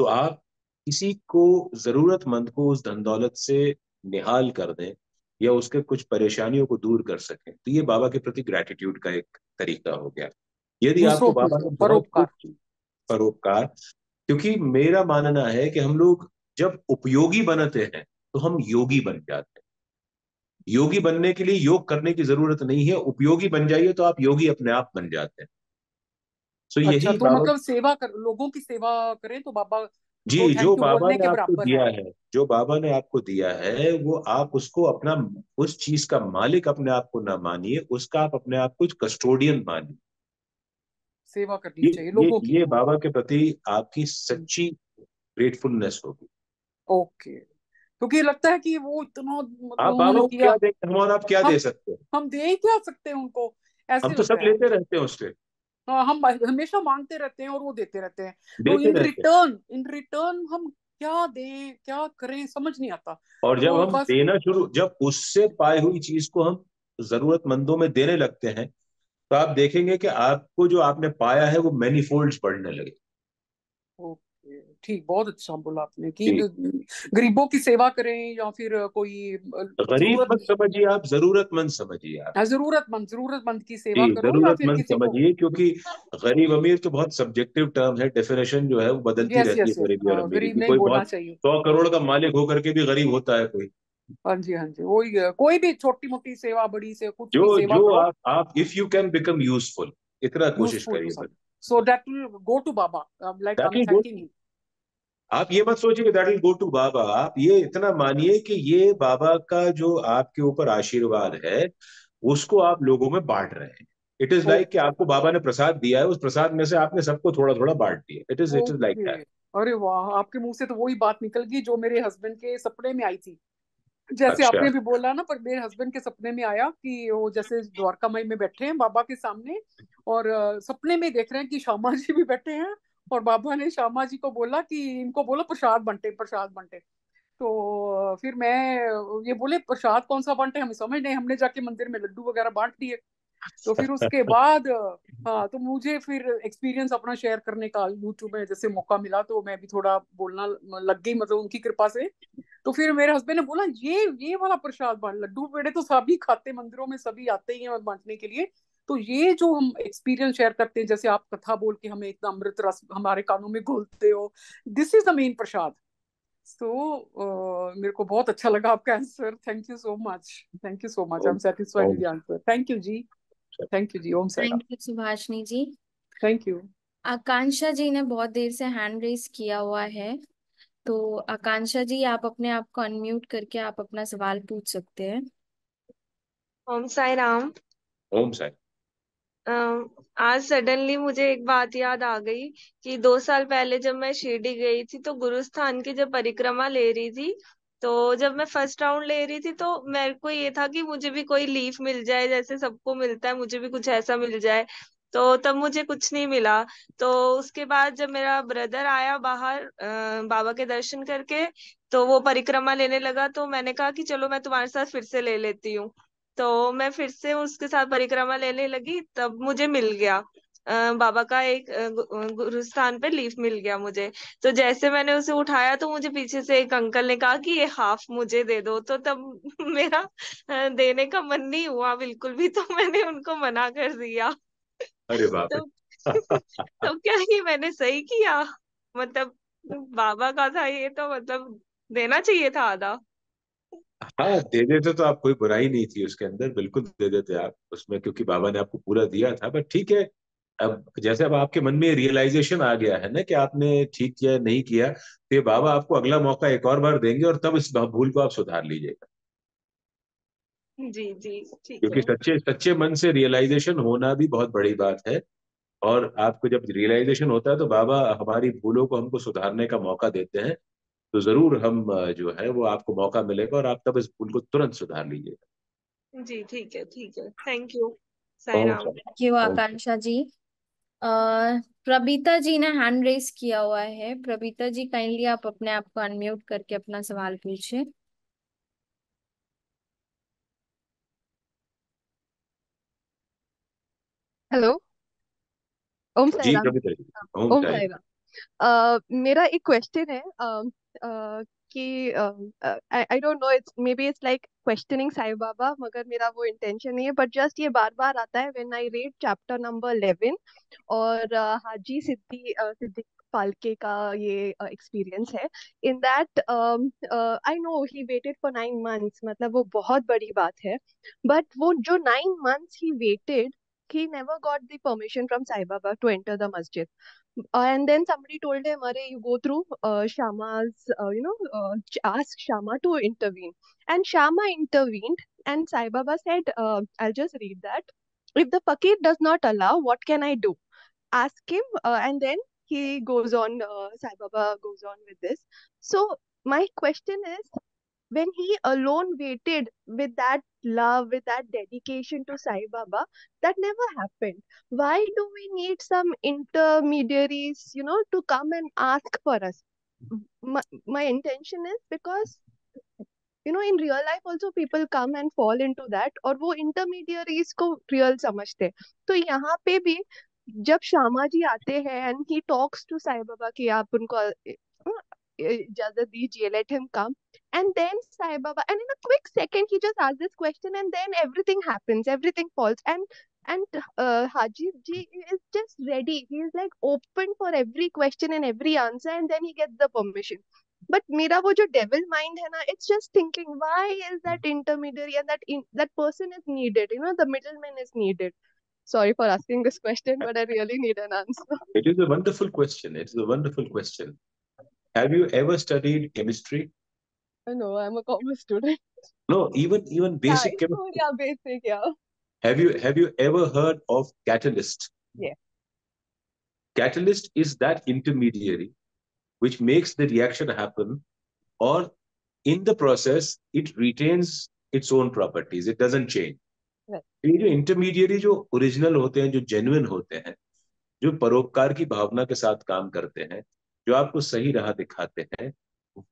तो आप किसी को, जरूरतमंद को उस धन दौलत से निहाल कर दें या उसके कुछ परेशानियों को दूर कर सकें, तो ये बाबा के प्रति ग्रैटिट्यूड का एक तरीका हो गया। यदि आपको दूसरों बाबा के ने बहुत परोपकार। कुछ, परोपकार, क्योंकि मेरा मानना है कि हम लोग जब उपयोगी बनते हैं तो हम योगी बन जाते हैं। योगी बनने के लिए योग करने की जरूरत नहीं है, उपयोगी बन जाइए तो आप योगी अपने आप बन जाते हैं। सो अच्छा, यही तो बाबा, मतलब सेवा कर, लोगों की सेवा करें तो बाबा को जी, जो थैंक यू बाबा बोलने ने के आपको बराबर दिया है। है, जो बाबा ने आपको दिया है, वो आप उसको अपना, उस चीज का मालिक अपने आप को ना मानिए, उसका आप अपने आप को कस्टोडियन मानिए। सेवा करनी ये चाहिए ये लोगों की। ये बाबा के प्रति आपकी सच्ची ग्रेटफुलनेस होगी। ओके, क्योंकि लगता है कि वो इतना मतलब आप बाबा उन्होंने को किया, क्या देंगे, हम और आप क्या दे हम सकते हैं? हम दे ही क्या सकते हैं उनको, हम ऐसे तो सब लगता है। लेते रहते हैं उससे, हाँ, हम हमेशा मांगते रहते हैं और वो देते रहते हैं। तो देते रहते हैं। इन रिटर्न हम क्या दें, क्या करें, समझ नहीं आता। और जब तो हम बस। देना शुरू, जब उससे पाई हुई चीज को हम जरूरतमंदों में देने लगते हैं, तो आप देखेंगे कि आपको जो आपने पाया है वो मैनी फोल्ड्स बढ़ने लगे। ओके, ठीक, बहुत अच्छा बोला आपने कि जी, गरीबों की सेवा करें या फिर कोई गरीब जरूरत, मत समझिए आप, जरूरतमंद समझिए आप। जरूरतमंद की जी, सेवा करो या फिर जरूरतमंद किसी को। समझिए, क्योंकि गरीब अमीर तो बहुत सब्जेक्टिव टर्म है, डेफिनेशन जो है वो बदलती यस रहती है यस यस, गरीबी और अमीरी गरीब की। नहीं कोई बोलना बहुत चाहिए। 100 करोड़ का मालिक होकर के भी गरीब होता है कोई। हाँ जी, हाँ जी, वही है, कोई भी छोटी मोटी सेवा, बड़ी से कुछ जो भी सेवा जो करो, आप if you can become useful, इतना कोशिश यूजफुल टू करिए सम, बस। So that will go to Baba, like I that am will go, thanking you. आप ये मत सोचिए कि that will go to Baba, आप ये इतना मानिए कि ये बाबा का जो आपके ऊपर आशीर्वाद है, उसको आप लोगों में बांट रहे हैं। इट इज लाइक कि ओके। आपको बाबा ने प्रसाद दिया है, उस प्रसाद में से आपने सबको थोड़ा थोड़ा बांट दिया। It is like okay, that. अरे वाह, आपके मुंह से तो वही बात निकल गई जो मेरे हस्बैंड के सपने में आई थी। जैसे अच्छा। आपने भी बोला ना, पर मेरे हस्बैंड के सपने में आया कि वो जैसे द्वारका माई में बैठे हैं बाबा के सामने, और सपने में देख रहे हैं कि श्यामा जी भी बैठे हैं, और बाबा ने श्यामा जी को बोला कि इनको बोलो प्रसाद बंटे, प्रसाद बंटे। तो फिर मैं, ये बोले प्रसाद कौन सा बांटे, हमें समझ नहीं, हमने जाके मंदिर में लड्डू वगैरह बांट दिए। तो फिर उसके बाद हाँ, तो मुझे फिर एक्सपीरियंस अपना शेयर करने का यूट्यूब में जैसे मौका मिला, तो मैं भी थोड़ा बोलना लग गई, मतलब उनकी कृपा से। तो फिर मेरे हस्बैंड ने बोला ये वाला प्रसाद बांट, लड्डू पेड़े तो सभी खाते, मंदिरों में सभी आते ही हैं बांटने के लिए। तो ये जो हम एक्सपीरियंस शेयर करते हैं, जैसे आप कथा बोल के हमें इतना अमृत रस हमारे कानों में घोलते हो, this is the main prasad. मेरे को बहुत अच्छा लगा आपका answer, thank you so much, thank you so much, I Om, am satisfied with Om, the answer, thank you जी, थैंक यू जी, Om Sai Ram. Thank you Subhashini ji. Thank you. Akanksha ji ने बहुत देर से हैंड रेस किया हुआ है, तो आकांक्षा जी आप अपने आप को अनम्यूट करके आप अपना सवाल पूछ सकते हैं। ओम साई राम। ओम साई। आज सडनली मुझे एक बात याद आ गई कि 2 साल पहले जब मैं शिरडी गई थी तो गुरुस्थान की जब परिक्रमा ले रही थी, तो जब मैं फर्स्ट राउंड ले रही थी तो मेरे को ये था कि मुझे भी कोई लीफ मिल जाए, जैसे सबको मिलता है मुझे भी कुछ ऐसा मिल जाए। तो तब मुझे कुछ नहीं मिला। तो उसके बाद जब मेरा ब्रदर आया बाहर बाबा के दर्शन करके, तो वो परिक्रमा लेने लगा, तो मैंने कहा कि चलो मैं तुम्हारे साथ फिर से ले लेती हूँ। तो मैं फिर से उसके साथ परिक्रमा लेने लगी, तब मुझे मिल गया बाबा का एक गुरुस्थान पे लीफ मिल गया मुझे। तो जैसे मैंने उसे उठाया तो मुझे पीछे से एक अंकल ने कहा कि ये हाफ मुझे दे दो, तो तब मेरा देने का मन नहीं हुआ बिल्कुल भी, तो मैंने उनको मना कर दिया। अरे बाप रे। तो तो क्या ये मैंने सही किया? मतलब बाबा का था ये, तो मतलब देना चाहिए था आधा। हाँ, दे देते तो आप, कोई बुराई नहीं थी उसके अंदर, बिल्कुल दे देते आप उसमें, क्योंकि बाबा ने आपको पूरा दिया था। बट ठीक है, अब जैसे अब आपके मन में रियलाइजेशन आ गया है ना कि आपने ठीक किया नहीं किया, तो ये बाबा आपको अगला मौका एक और बार देंगे, और तब इस भूल को आप सुधार लीजिएगा। जी जी, ठीक क्योंकि है। सच्चे सच्चे मन से रियलाइजेशन होना भी बहुत बड़ी बात है। और आपको जब रियलाइजेशन होता है तो बाबा हमारी भूलों को हमको सुधारने का मौका देते हैं। तो जरूर हम जो है वो आपको मौका मिलेगा, और आप तब इस भूल को तुरंत सुधार लीजिएगा। जी ठीक है, ठीक है, थैंक यू। साई ओम राम। शांति। Thank you Om. आकांक्षा जी। प्रबीता जी ने हैंड रेस किया हुआ है। प्रबीता जी, काइंडली आप अपने आप को अनम्यूट करके अपना सवाल पूछिए। हेलो। ओम साई जी राम। प्रभु जी। ओम ओम साई। साई राम। मेरा एक क्वेश्चन है, कि I don't know, it's maybe it's like questioning Sai Baba, मगर मेरा वो इंटेंशन नहीं है, बट जस्ट ये बार बार आता है when I read chapter number 11, और हाजी सिद्दीक फाल्के का ये एक्सपीरियंस है। In that I know he waited for 9 months, मतलब वो बहुत बड़ी बात है। बट वो जो 9 months he waited, he never got the permission from Sai Baba to enter the masjid. And then somebody told him, Are, you go through Shama's, ask Shama to intervene. And Shama intervened, and Sai Baba said, I'll just read that. If the fakir does not allow, what can I do? Ask him. And then he goes on, Sai Baba goes on with this. So, my question is, when he alone waited with that love, with that dedication to Sai Baba, that never happened. Why do we need some intermediaries, to come and ask for us? My intention is because, in real life also people come and fall into that, और वो intermediaries को real समझते हैं। तो यहाँ पे भी जब श्यामा जी आते हैं and he talks to Sai Baba कि आप उनको इजाजत दीजिए, let him come, and then Sai Baba, and in a quick second he just asks this question, and then everything happens, everything falls, and Haji ji is just ready. He is like open for every question and every answer, and then he gets the permission. But मेरा वो जो devil mind है ना, it's just thinking, why is that intermediary and that person is needed, the middleman is needed. Sorry for asking this question, but I really need an answer. It is a wonderful question. It is a wonderful question. Have you ever studied chemistry? No, I'm a commerce student. No, even Yeah, basic it's chemistry. yeah, basic, yeah. Have you ever heard of catalyst? Yeah. Catalyst is that intermediary which makes the reaction happen, or in the process it retains its own properties. It doesn't change. Right. ये जो intermediary जो original होते हैं, जो genuine होते हैं, जो परोपकार की भावना के साथ काम करते हैं, जो आपको सही राह दिखाते हैं,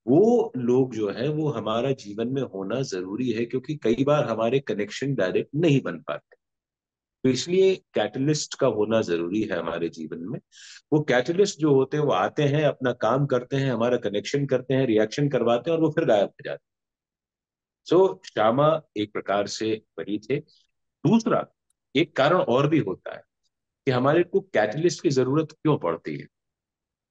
वो लोग जो है वो हमारा जीवन में होना जरूरी है, क्योंकि कई बार हमारे कनेक्शन डायरेक्ट नहीं बन पाते। तो इसलिए कैटलिस्ट का होना जरूरी है हमारे जीवन में। वो कैटलिस्ट जो होते हैं वो आते हैं, अपना काम करते हैं, हमारा कनेक्शन करते हैं, रिएक्शन करवाते हैं, और वो फिर गायब हो जाते हैं। सो श्यामा एक प्रकार से वही थे। दूसरा एक कारण और भी होता है कि हमारे को कैटलिस्ट की जरूरत क्यों पड़ती है।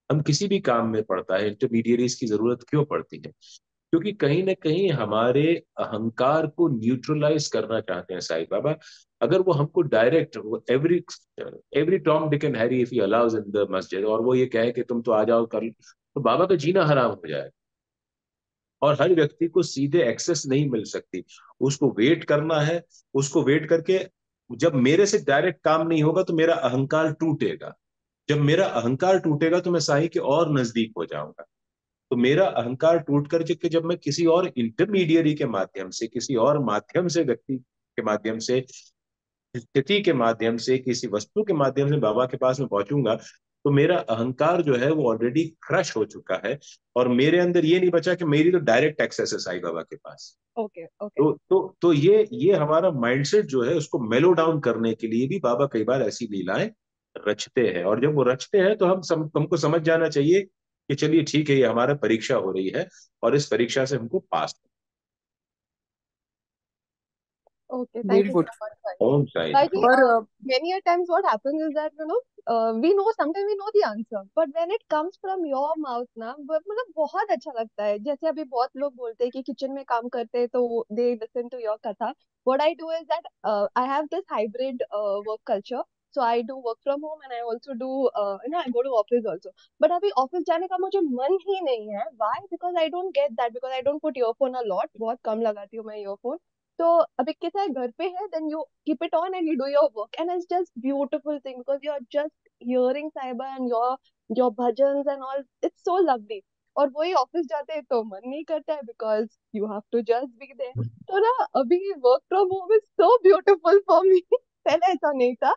हम किसी भी काम में पड़ता है इंटरमीडिएरीज की जरूरत क्यों पड़ती है? क्योंकि कहीं ना कहीं हमारे अहंकार को न्यूट्रलाइज करना चाहते हैं साईं बाबा। अगर वो हमको direct every every Tom Dick and Harry if he allows in the मस्जिद, और वो ये कहे कि तुम तो आ जाओ कर, तो बाबा का जीना हराम हो जाएगा। और हर व्यक्ति को सीधे एक्सेस नहीं मिल सकती, उसको वेट करना है। उसको वेट करके जब मेरे से डायरेक्ट काम नहीं होगा तो मेरा अहंकार टूटेगा। जब मेरा अहंकार टूटेगा तो मैं साईं के और नजदीक हो जाऊंगा। तो मेरा अहंकार टूट कर के जब मैं किसी और इंटरमीडियरी के माध्यम से, किसी और माध्यम से, व्यक्ति के माध्यम से, स्थिति के माध्यम से, किसी वस्तु के माध्यम से बाबा के पास में पहुंचूंगा, तो मेरा अहंकार जो है वो ऑलरेडी क्रश हो चुका है, और मेरे अंदर ये नहीं बचा कि मेरी तो डायरेक्ट एक्सेस है साईं बाबा के पास। Okay, okay. तो ये हमारा माइंडसेट जो है उसको मेलो डाउन करने के लिए भी बाबा कई बार ऐसी लीलाएं रचते हैं। और जब वो रचते हैं तो हमको समझ जाना चाहिए कि चलिए ठीक है, ये हमारा परीक्षा हो रही है, और इस परीक्षा से हमको पास। Okay, thank you so Beautiful. much, Bhaji. Om Sai Bhaji, पर many a times what happens is that, we know, sometimes we know the answer, but when it comes from your mouth ना, मतलब बहुत अच्छा लगता है. जैसे अभी बहुत लोग बोलते हैं कि किचन में काम करते हैं तो they listen to your कथा. What I do is that I have this hybrid work culture. So I do work from home and I also do, I go to office also. But अभी office जाने का मुझे मन ही नहीं है. Why? Because I don't get that. Because I don't put earphone a lot. बहुत कम लगाती हूँ मैं earphone. तो अभी कैसा है, घर पे है, then you keep it on and you do your work and it's just beautiful thing because you are just hearing Sahiba and your bhajans and all. It's so lovely. और वही ऑफिस जाते हैं तो मन नहीं करता है because you have to just be there. तो ना अभी work from home is so beautiful for me. पहले ऐसा नहीं था.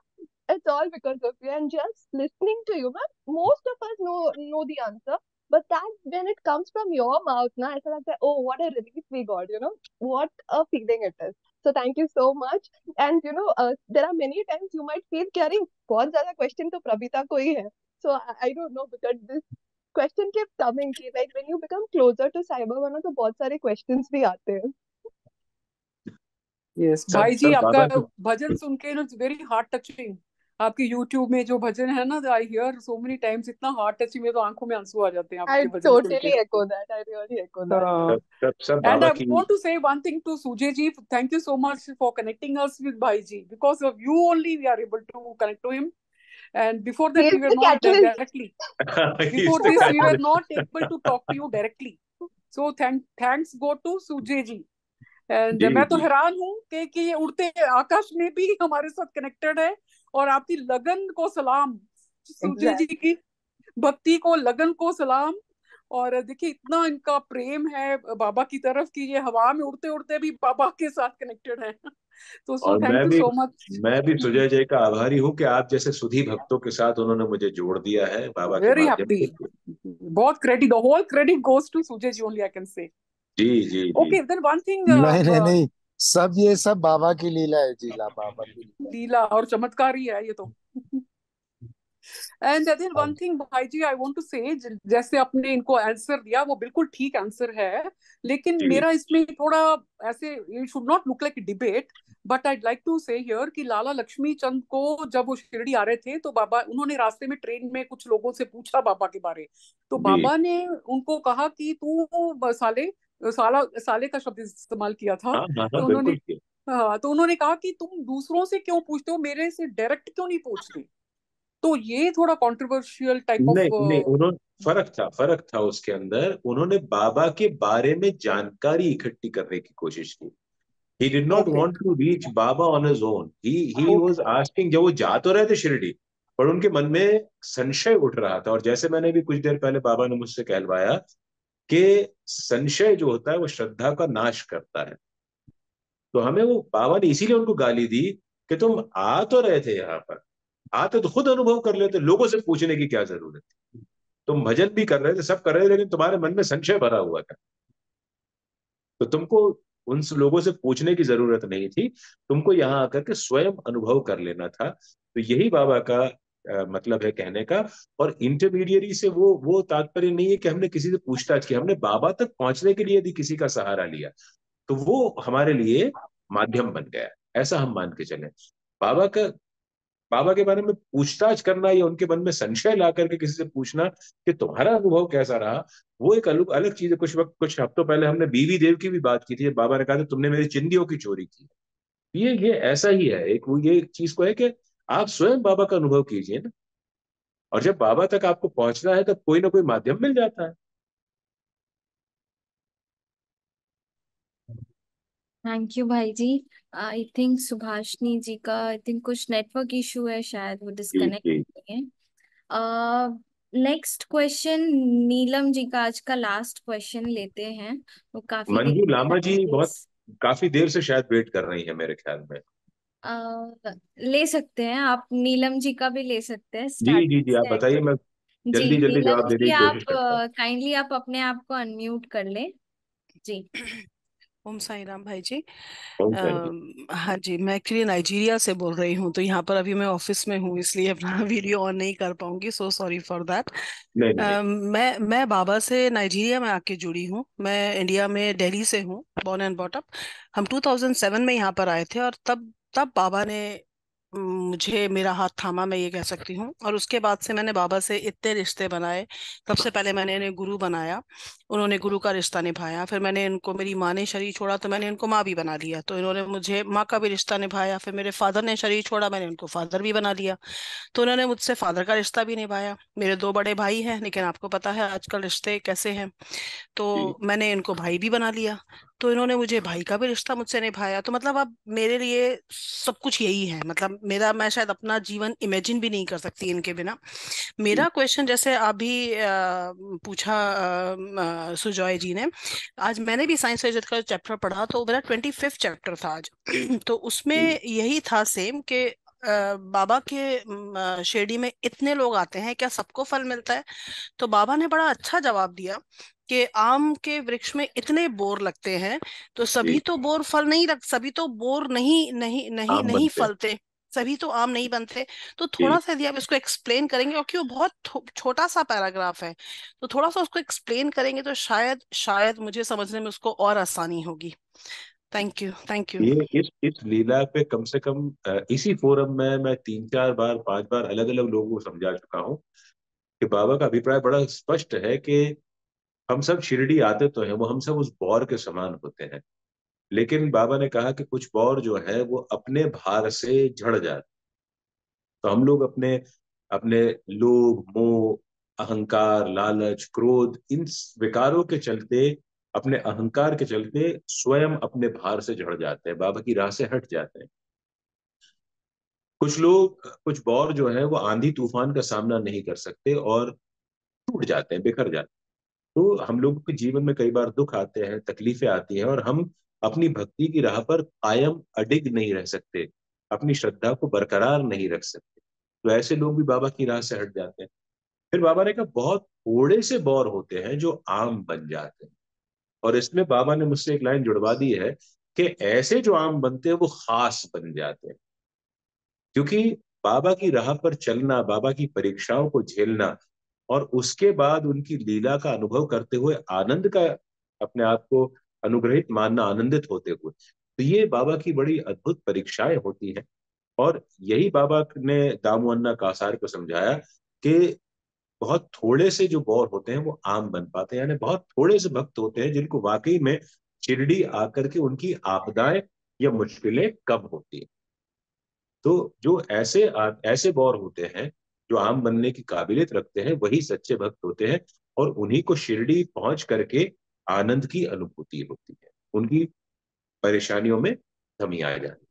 It's all because of you and just listening to you. Man, most of us know the answer, but that when it comes from your mouth, na, ऐसा लगता है, oh, what a relief we got, what a feeling it is. So thank you so much. And there are many times you might feel कि अरे बहुत ज्यादा question तो प्रभीता को ही है. So I don't know because this question kept coming कि like when you become closer to Sai Baba ना तो बहुत सारे questions भी आते हैं. यस सब भाई जी, सब आपका बाबा की भजन सुन के ना वेरी हार्ट टचिंग. आपके YouTube में जो भजन है ना, I here so many times, इतना हार्ट टचिंग, मेरे तो आंखों में आंसू आ जाते हैं I आपके भजन सुन totally के. echo that. I really echo that. सब And बाबा I की want to say one thing to Sujay ji. Thank you so much for connecting us with Bhai ji. Because of you only we are able to connect to him. And before He that is we were the not catalyst. directly. He's Before the this we were catalyst. not able to talk to you directly. So thanks go to Sujay ji. And जी मैं तो जी हैरान हूँ कि ये उड़ते आकाश में भी हमारे साथ कनेक्टेड है. और आपकी लगन को सलाम, सुजय जी Exactly. की भक्ति को, लगन को सलाम. और देखिए इतना इनका प्रेम है बाबा की तरफ कि ये हवा में उड़ते उड़ते भी बाबा के साथ कनेक्टेड है. तो सो और थैंक यू सो मच. मैं भी सुजय जय का आभारी हूँ कि आप जैसे सुधी भक्तों के साथ उन्होंने मुझे जोड़ दिया है बाबा के वेरी माध्यम हैप्पी. से. बहुत credit, the whole credit goes to Sujay ji only, I can say. जी जी जी. ओके, देन वन थिंग, नहीं नहीं नहीं, ये सब बाबा की लीला है जी. बाबा की लीला. लीला और चमत्कार ही है ये तो. एंड देन वन थिंग भाई जी आई वांट टू से, जैसे आपने इनको आंसर दिया वो बिल्कुल ठीक आंसर है, लेकिन जी मेरा इसमें थोड़ा ऐसे, it should not look like debate, but I like to say here कि लाला लक्ष्मी चंद को जब वो शिरडी आ रहे थे तो बाबा, उन्होंने रास्ते में ट्रेन में कुछ लोगों से पूछा बाबा के बारे. तो जी. बाबा ने उनको कहा कि तू साले का शब्द इस्तेमाल किया था. हाँ हाँ हाँ, तो उन्होंने, बिल्कुल. हाँ, तो उन्होंने कहा कि तुम दूसरों से क्यों पूछते हो, मेरे से डायरेक्ट क्यों नहीं पूछते. तो ये थोड़ा कंट्रोवर्शियल टाइप ऑफ. नहीं नहीं, उन्होंने फर्क था उसके अंदर. उन्होंने बाबा के बारे में जानकारी इकट्ठी करने की कोशिश की. He did not okay want to reach Baba on his own. He okay. Was asking. जब वो जा तो रहे थे शिरडी, पर उनके मन में संशय उठ रहा था. और जैसे मैंने भी कुछ देर पहले बाबा ने मुझसे कहलवाया कि संशय जो होता है वो श्रद्धा का नाश करता है. तो हमें वो बाबा ने इसीलिए उनको गाली दी कि तुम आ तो रहे थे यहाँ पर, आते तो खुद अनुभव कर लेते, लोगों से पूछने की क्या जरूरत थी. तुम भजन भी कर रहे थे, सब कर रहे थे, लेकिन तुम्हारे मन में संशय भरा हुआ था. तो तुमको उन लोगों से पूछने की जरूरत नहीं थी. तुमको यहाँ आकर के स्वयं अनुभव कर लेना था. तो यही बाबा का मतलब है कहने का. और इंटरमीडियरी से वो तात्पर्य नहीं है कि हमने किसी से पूछताछ की. हमने बाबा तक पहुंचने के लिए यदि किसी का सहारा लिया तो वो हमारे लिए माध्यम बन गया. ऐसा हम मान के चले. बाबा का बाबा के बारे में पूछताछ करना या उनके मन में संशय ला करके किसी से पूछना कि तुम्हारा अनुभव कैसा रहा, वो एक अलग अलग चीज है. कुछ हफ्तों पहले हमने बीवी देव की भी बात की थी. बाबा ने कहा था तुमने मेरी चिंदियों की चोरी की. ये ऐसा ही है. एक वो ये चीज को है कि आप स्वयं बाबा का अनुभव कीजिए ना. और जब बाबा तक आपको पहुंचना है तब कोई ना कोई माध्यम मिल जाता है. थैंक यू भाई जी. आई थिंक सुभाषनी जी का, आई थिंक कुछ नेटवर्क इशू है, शायद वो जी डिस्कनेक्ट जी. हुए हैं. नेक्स्ट क्वेश्चन नीलम जी का, आज का लास्ट क्वेश्चन लेते हैं. वो काफी मंजू लामा जी देर बहुत काफी देर से शायद वेट कर रही है मेरे ख्याल में. ले सकते हैं आप, नीलम जी का भी ले सकते हैं जी स्टार्ट जी जी, आप से. बताइए. मैं जी जल्दी जल्दी नीलम जवाब देने जी, की आप कोशिश करता हूँ. काइंडली आप अपने आप को अनम्यूट कर ले. जी. ओम साई राम भाई जी। कौन सा है? हाँ जी, मैं एक्चुअली नाइजीरिया से बोल रही हूँ, तो यहाँ पर अभी मैं ऑफिस में हूँ, इसलिए अपना वीडियो ऑन नहीं कर पाऊंगी, सो सॉरी फॉर दैट। नहीं नहीं नहीं। मैं बाबा से नाइजीरिया में आके जुड़ी हूँ। मैं इंडिया में दिल्ली से हूँ, बॉर्न एंड बॉट अप। हम 2007 में यहाँ पर आए थे, और तब तब बाबा ने मुझे मेरा हाथ थामा, मैं ये कह सकती हूँ। और उसके बाद से मैंने बाबा से इतने रिश्ते बनाए। सबसे पहले मैंने इन्हें गुरु बनाया, उन्होंने गुरु का रिश्ता निभाया। फिर मैंने इनको, मेरी माँ ने शरीर छोड़ा तो मैंने इनको माँ भी बना लिया, तो इन्होंने मुझे माँ का भी रिश्ता निभाया। फिर मेरे फादर ने शरीर छोड़ा, मैंने उनको फादर भी बना लिया, तो उन्होंने मुझसे फादर का रिश्ता भी निभाया। मेरे दो बड़े भाई हैं, लेकिन आपको पता है आजकल रिश्ते कैसे हैं, जी तो मैंने इनको भाई भी बना लिया, तो इन्होंने मुझे भाई का भी रिश्ता मुझसे निभाया। तो मतलब अब मेरे लिए सब कुछ यही है, मतलब मेरा, मैं शायद अपना जीवन इमेजिन भी नहीं कर सकती इनके बिना। जी मेरा क्वेश्चन, जैसे अभी पूछा सुजॉय जी ने, आज मैंने भी साइंस सब्जेक्ट का चैप्टर पढ़ा, तो मेरा 25th चैप्टर था आज। तो उसमें जी यही था सेम कि बाबा के शिरडी में इतने लोग आते हैं, क्या सबको फल मिलता है? तो बाबा ने बड़ा अच्छा जवाब दिया कि आम के वृक्ष में इतने बोर लगते हैं, तो सभी जी। तो बोर फल नहीं रख, सभी तो बोर नहीं नहीं नहीं आम नहीं बनते हैं। फलते, सभी तो आम नहीं बनते। तो जी थोड़ा सा यदि आप इसको एक्सप्लेन करेंगे, क्योंकि वो बहुत छोटा सा पैराग्राफ है, तो थोड़ा सा उसको एक्सप्लेन करेंगे तो शायद शायद मुझे समझने में उसको और आसानी होगी। Thank you, thank you. ये इस लीला पे कम से कम इसी फोरम में मैं 3 4 बार 5 बार अलग अलग लोगों को समझा चुका हूँ कि बाबा का अभिप्राय बड़ा स्पष्ट है कि हम सब शिरडी आते तो हैं, वो हम सब उस बौर के समान होते हैं। लेकिन बाबा ने कहा कि कुछ बौर जो है वो अपने भार से झड़ जाते। तो हम लोग अपने अपने लोभ मोह अहंकार लालच क्रोध इन विकारों के चलते, अपने अहंकार के चलते स्वयं अपने भार से झड़ जाते हैं, बाबा की राह से हट जाते हैं। कुछ लोग, कुछ बौर जो है वो आंधी तूफान का सामना नहीं कर सकते और टूट जाते हैं, बिखर जाते हैं। तो हम लोगों के जीवन में कई बार दुख आते हैं, तकलीफें आती हैं, और हम अपनी भक्ति की राह पर कायम अडिग नहीं रह सकते, अपनी श्रद्धा को बरकरार नहीं रख सकते। तो ऐसे लोग भी बाबा की राह से हट जाते हैं। फिर बाबा ने कहा बहुत थोड़े से बौर होते हैं जो आम बन जाते हैं। और इसमें बाबा ने मुझसे एक लाइन जुड़वा दी है कि ऐसे जो आम बनते हैं वो खास बन जाते हैं। क्योंकि बाबा की राह पर चलना, बाबा की परीक्षाओं को झेलना, और उसके बाद उनकी लीला का अनुभव करते हुए आनंद का, अपने आप को अनुग्रहित मानना, आनंदित होते हुए, तो ये बाबा की बड़ी अद्भुत परीक्षाएं होती हैं। और यही बाबा ने दामुअन्ना कासार को समझाया कि बहुत थोड़े से जो बौर होते हैं वो आम बन पाते हैं, यानी बहुत थोड़े से भक्त होते हैं जिनको वाकई में शिरडी आकर के उनकी आपदाएं या मुश्किलें कम होती हैं। तो जो ऐसे बौर होते हैं जो आम बनने की काबिलियत रखते हैं, वही सच्चे भक्त होते हैं, और उन्हीं को शिरडी पहुंच करके आनंद की अनुभूति होती है, उनकी परेशानियों में कमी आ जाती है।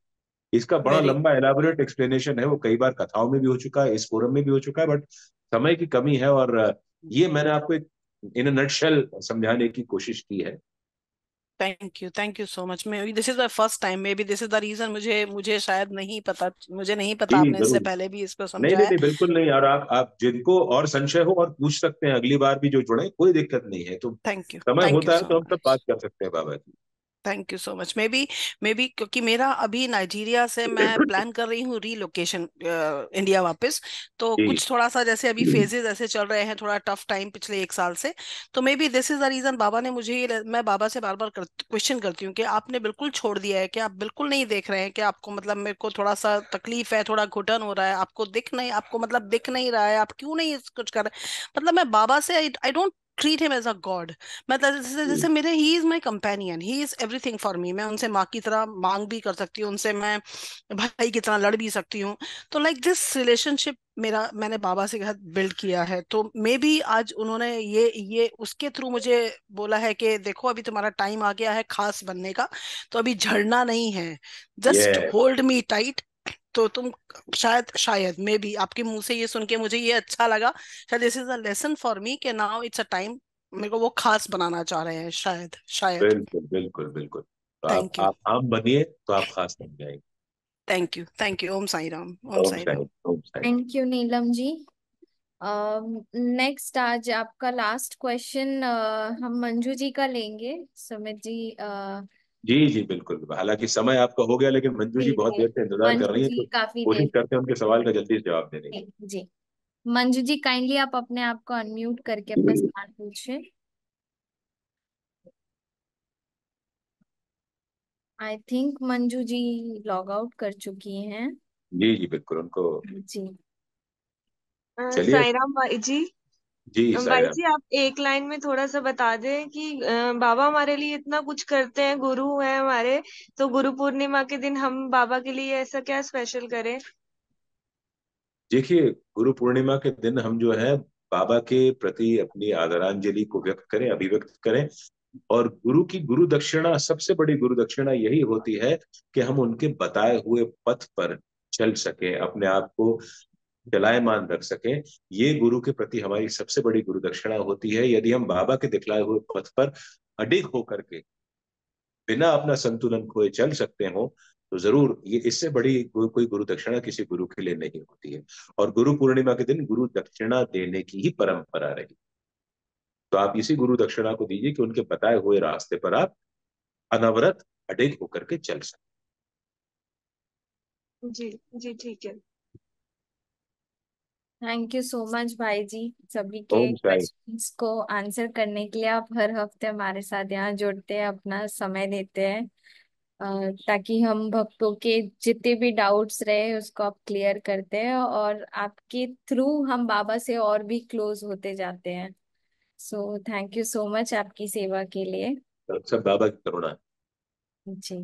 इसका बड़ा वेरी, लंबा एलाबोरेट एक्सप्लेनेशन है, वो कई बार कथाओं में भी हो चुका है, इस फोरम में भी हो चुका है, बट समय की कमी है, और ये मैंने आपको एक इन अ नटशेल समझाने की कोशिश की है। Thank you so much. May this is the first time, maybe this is the reason, मुझे मुझे शायद नहीं पता, मुझे नहीं पता जी आपने इससे जरूर। पहले भी इसको नहीं नहीं समझाया। नहीं, बिल्कुल नहीं। और आप जिनको और संशय हो और पूछ सकते हैं, अगली बार भी जो जुड़े, कोई दिक्कत नहीं है। तो समय थैंक यू होता है सो तो हम सब मच। बात कर सकते हैं Baba ji. Thank you so much. Maybe क्योंकि मेरा अभी नाइजीरिया से मैं प्लान कर रही हूँ रीलोकेशन इंडिया वापस, तो जी कुछ थोड़ा सा जैसे अभी फेजेस ऐसे चल रहे हैं, थोड़ा टफ टाइम पिछले 1 साल से। तो maybe this is the reason Baba ने मुझे मैं बाबा से बार बार क्वेश्चन करती हूँ कि आपने बिल्कुल छोड़ दिया है, कि आप बिल्कुल नहीं देख रहे हैं, कि आपको मतलब मेरे को थोड़ा सा तकलीफ है, थोड़ा घुटन हो रहा है, आपको दिख नहीं, आपको मतलब दिख नहीं रहा है, आप क्यों नहीं कुछ कर रहे? मतलब मैं बाबा से, I don't treat him as a God. मतलब जैसे जैसे जी मेरे, he is my companion, he is everything for me. मैं उनसे माँ की तरह मांग भी कर सकती हूँ, उनसे मैं भाई की तरह लड़ भी सकती हूँ। तो लाइक दिस रिलेशनशिप मेरा, मैंने बाबा के साथ बिल्ड किया है। तो मे बी आज उन्होंने ये उसके थ्रू मुझे बोला है कि देखो अभी तुम्हारा टाइम आ गया है खास बनने का, तो अभी झड़ना नहीं है, जस्ट ये होल्ड मी टाइट। तो तुम, शायद शायद मे बी आपके मुंह से ये सुन के मुझे ये अच्छा लगा, शायद this is a lesson for me कि नाउ इट्स अ टाइम, मेरे को वो खास बनाना चाह रहे हैं, शायद शायद। बिल्कुल बिल्कुल बिल्कुल। तो आप थैंक यू, आप आम बनिए तो आप खास बन जाएंगे। Thank you. Om Sai Ram, Om Om Sai Ram. Sai, Om Sai. Thank you Neelam ji. Next आज आपका लास्ट क्वेश्चन हम मंजू जी का लेंगे। सुमित जी जी जी बिल्कुल। हालांकि समय आपका हो गया, लेकिन मंजू जी जी बहुत जी। देर से इंतजार कर मंजू रही है, जी तो काफी देर कोशिश करते हैं उनके सवाल का जल्दी से जवाब देने से। जी। मंजू जी काइंडली आप अपने आप को अनम्यूट करके अपना की। सवाल पूछिए। I think Manju ji log out कर चुकी हैं। जी जी बिल्कुल उनको। जी। चलिए। साई राम भाई जी। जी भाई सायरा। जी आप एक लाइन में थोड़ा सा बता दें कि बाबा हमारे लिए इतना कुछ करते हैं, गुरु हैं हमारे, तो गुरु पूर्णिमा के दिन हम बाबा के लिए ऐसा क्या स्पेशल करें? देखिए, गुरु पूर्णिमा के दिन हम जो है बाबा के प्रति अपनी आदरांजलि को व्यक्त करें, अभिव्यक्त करें। और गुरु की गुरु दक्षिणा, सबसे बड़ी गुरु दक्षिणा यही होती है कि हम उनके बताए हुए पथ पर चल सके, अपने आप को चलायमान रख सके। ये गुरु के प्रति हमारी सबसे बड़ी गुरु दक्षिणा होती है। यदि हम बाबा के दिखलाए हुए पथ पर अडिग होकर के बिना अपना संतुलन खोए चल सकते हो, तो जरूर ये इससे बड़ी कोई गुरु दक्षिणा किसी गुरु के लिए नहीं होती है। और गुरु पूर्णिमा के दिन गुरु दक्षिणा देने की ही परंपरा रही। तो आप इसी गुरु दक्षिणा को दीजिए कि उनके बताए हुए रास्ते पर आप अनवरत अडिग होकर के चल सकें। जी जी ठीक है। थैंक यू सो मच भाई जी, सभी के ओम साई। क्वेश्चंस को आंसर करने के लिए। आप हर हफ्ते हमारे साथ यहाँ जुड़ते हैं, अपना समय देते हैं, ताकि हम भक्तों के जितने भी डाउट्स रहे उसको आप क्लियर करते हैं, और आपके थ्रू हम बाबा से और भी क्लोज होते जाते हैं। सो थैंक यू सो मच आपकी सेवा के लिए। सब बाबा की करुणा है। जी।